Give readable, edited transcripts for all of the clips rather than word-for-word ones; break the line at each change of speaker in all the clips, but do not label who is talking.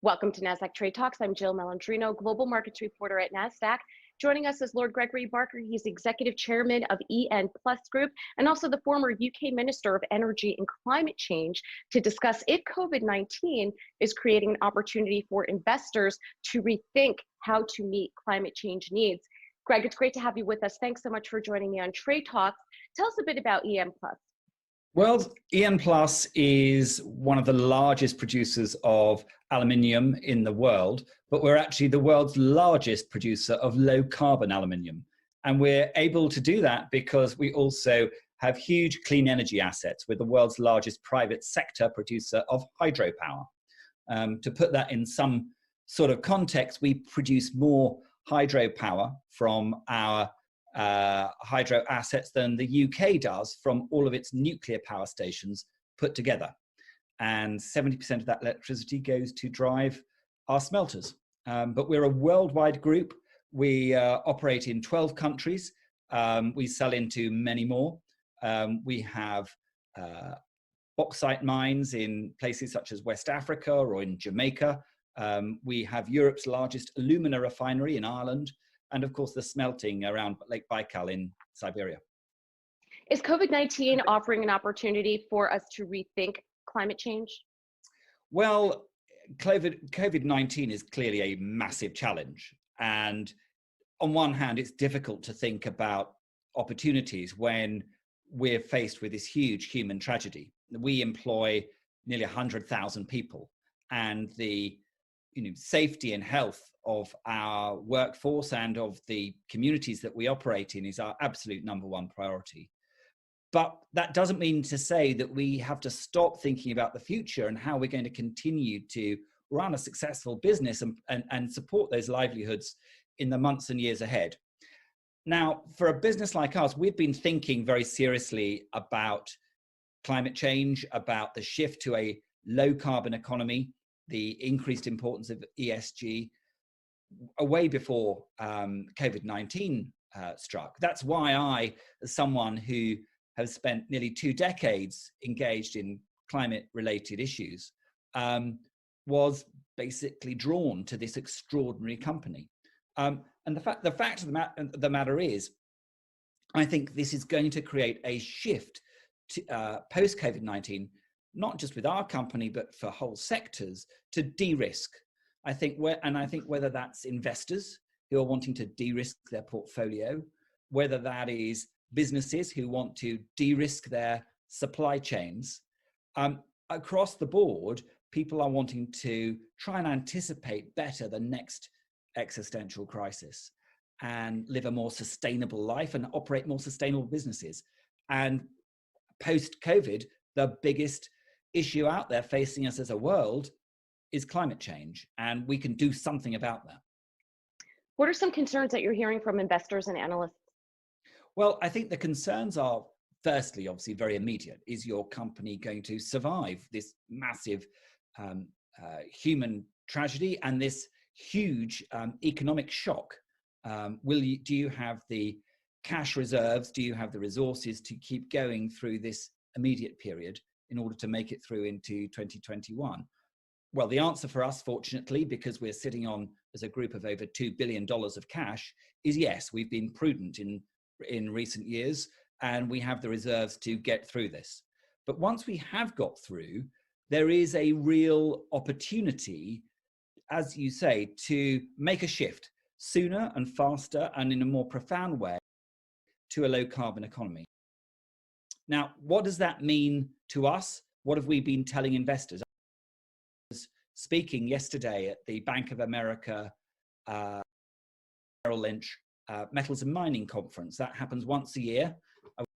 Welcome to Nasdaq Trade Talks. I'm Jill Malandrino, Global Markets Reporter at Nasdaq. Joining us is Lord Gregory Barker. He's Executive Chairman of EN Plus Group and also the former UK Minister of Energy and Climate Change to discuss if COVID-19 is creating an opportunity for investors to rethink how to meet climate change needs. Greg, it's great to have you with us. Thanks so much for joining me on Trade Talks. Tell us a bit about EN Plus.
Well, EN Plus is one of the largest producers of aluminium in the world, but we're actually the world's largest producer of low carbon aluminium. And we're able to do that because we also have huge clean energy assets. We're the world's largest private sector producer of hydropower. To put that in some sort of context, we produce more hydropower from our hydro assets than the UK does from all of its nuclear power stations put together. And 70% of that electricity goes to drive our smelters. But we're a worldwide group. We operate in 12 countries. We sell into many more. We have bauxite mines in places such as West Africa or in Jamaica. We have Europe's largest alumina refinery in Ireland. And of course, the smelting around Lake Baikal in Siberia.
Is COVID-19 offering an opportunity for us to rethink climate change?
Well, COVID-19 is clearly a massive challenge. And on one hand, it's difficult to think about opportunities when we're faced with this huge human tragedy. We employ nearly 100,000 people, and the safety and health of our workforce and of the communities that we operate in is our absolute number one priority. But that doesn't mean to say that we have to stop thinking about the future and how we're going to continue to run a successful business and support those livelihoods in the months and years ahead. Now, for a business like us, we've been thinking very seriously about climate change, about the shift to a low carbon economy, the increased importance of ESG, way before COVID-19 struck. That's why I, as someone who has spent nearly 2 decades engaged in climate-related issues, was basically drawn to this extraordinary company. And the fact of the matter is, I think this is going to create a shift to, post-COVID-19, not just with our company, but for whole sectors, to de-risk. I think whether that's investors who are wanting to de-risk their portfolio, whether that is businesses who want to de-risk their supply chains, across the board, people are wanting to try and anticipate better the next existential crisis and live a more sustainable life and operate more sustainable businesses. And post-COVID, the biggest issue out there facing us as a world is climate change, and we can do something about that.
What are some concerns that you're hearing from investors and analysts?
Well, I think the concerns are, firstly, obviously very immediate. Is your company going to survive this massive human tragedy and this huge economic shock? Do you have the cash reserves? Do you have the resources to keep going through this immediate period in order to make it through into 2021? Well, the answer for us, fortunately, because we're sitting on, as a group, of over $2 billion of cash, is yes. We've been prudent in recent years, and we have the reserves to get through this. But once we have got through, there is a real opportunity, as you say, to make a shift sooner and faster and in a more profound way to a low carbon economy. Now, what does that mean to us? What have we been telling investors? I was speaking yesterday at the Bank of America Merrill Lynch Metals and Mining Conference. That happens once a year. I was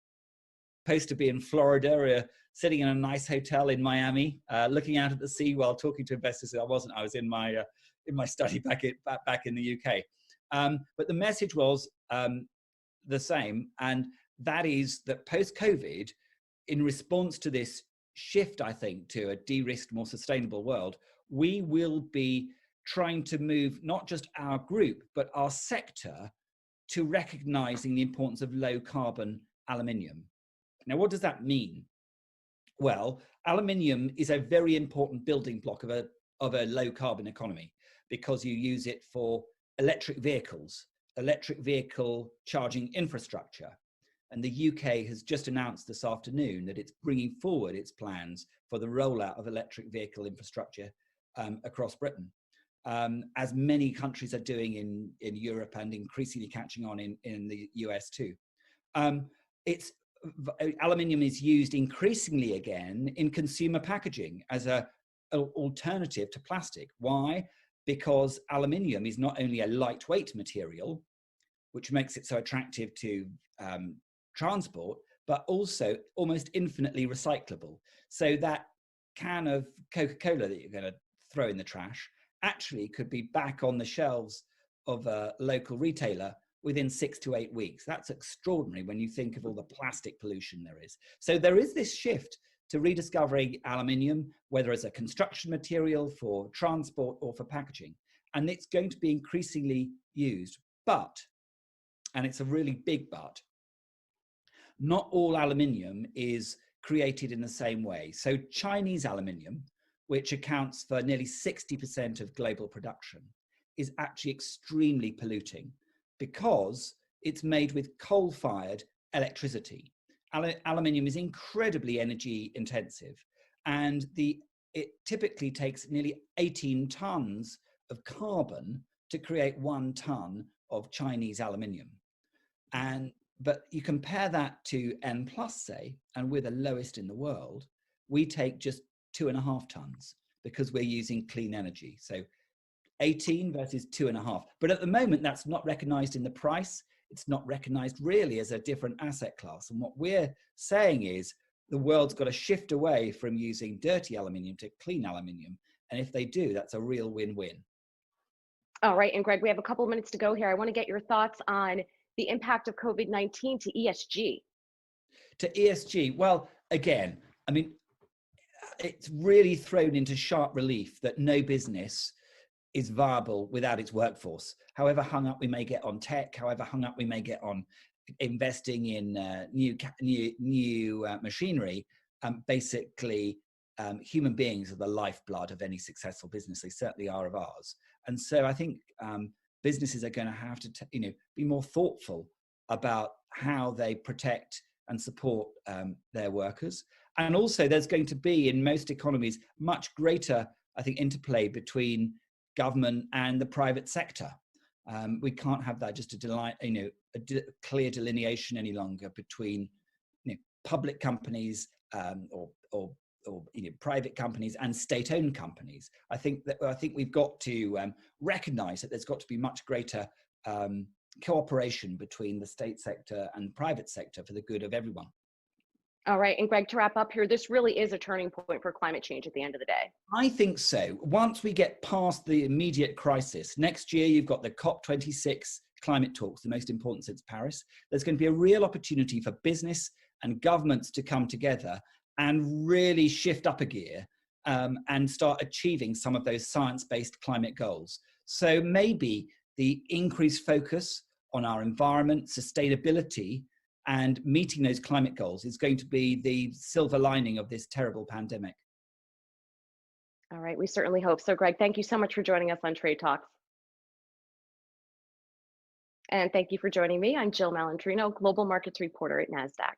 supposed to be in Florida, sitting in a nice hotel in Miami, looking out at the sea while talking to investors. I wasn't. I was in my study back in the UK. But the message was the same, and that is that post-COVID, in response to this shift, I think, to a de-risked, more sustainable world, we will be trying to move not just our group, but our sector to recognizing the importance of low carbon aluminium. Now, what does that mean? Well, aluminium is a very important building block of a of a low carbon economy because you use it for electric vehicles, electric vehicle charging infrastructure. And the UK has just announced this afternoon that it's bringing forward its plans for the rollout of electric vehicle infrastructure across Britain, as many countries are doing in Europe and increasingly catching on in the US too. Aluminium is used increasingly again in consumer packaging as an alternative to plastic. Why? Because aluminium is not only a lightweight material, which makes it so attractive to transport, but also almost infinitely recyclable. So that can of Coca-Cola that you're going to throw in the trash actually could be back on the shelves of a local retailer within 6 to 8 weeks. That's extraordinary when you think of all the plastic pollution there is. So there is this shift to rediscovering aluminium, whether as a construction material for transport or for packaging. And it's going to be increasingly used. But, and it's a really big but, not all aluminium is created in the same way. So Chinese aluminium, which accounts for nearly 60% of global production, is actually extremely polluting because it's made with coal-fired electricity. Aluminium is incredibly energy intensive, and it typically takes nearly 18 tons of carbon to create 1 ton of Chinese aluminium. But you compare that to N+, say, and we're the lowest in the world, we take just 2.5 tons because we're using clean energy. So 18 versus 2.5. But at the moment, that's not recognized in the price. It's not recognized really as a different asset class. And what we're saying is the world's got to shift away from using dirty aluminium to clean aluminium. And if they do, that's a real win-win.
All right. And Greg, we have a couple of minutes to go here. I want to get your thoughts on the impact of COVID-19 to ESG.
To ESG, well, again, I mean, it's really thrown into sharp relief that no business is viable without its workforce. However hung up we may get on tech, however hung up we may get on investing in new machinery, basically human beings are the lifeblood of any successful business. They certainly are of ours. And so I think businesses are going to have to be more thoughtful about how they protect and support their workers. And also there's going to be, in most economies, much greater, I think, interplay between government and the private sector. We can't have that just a clear delineation any longer between public companies or private companies and state-owned companies. I think we've got to recognise that there's got to be much greater cooperation between the state sector and private sector for the good of everyone.
All right. And Greg, to wrap up here, this really is a turning point for climate change at the end of the day.
I think so. Once we get past the immediate crisis, next year you've got the COP26 climate talks, the most important since Paris. There's going to be a real opportunity for business and governments to come together and really shift up a gear and start achieving some of those science-based climate goals. So maybe the increased focus on our environment, sustainability, and meeting those climate goals is going to be the silver lining of this terrible pandemic.
All right, we certainly hope so. Greg, thank you so much for joining us on Trade Talks. And thank you for joining me. I'm Jill Malandrino, Global Markets Reporter at Nasdaq.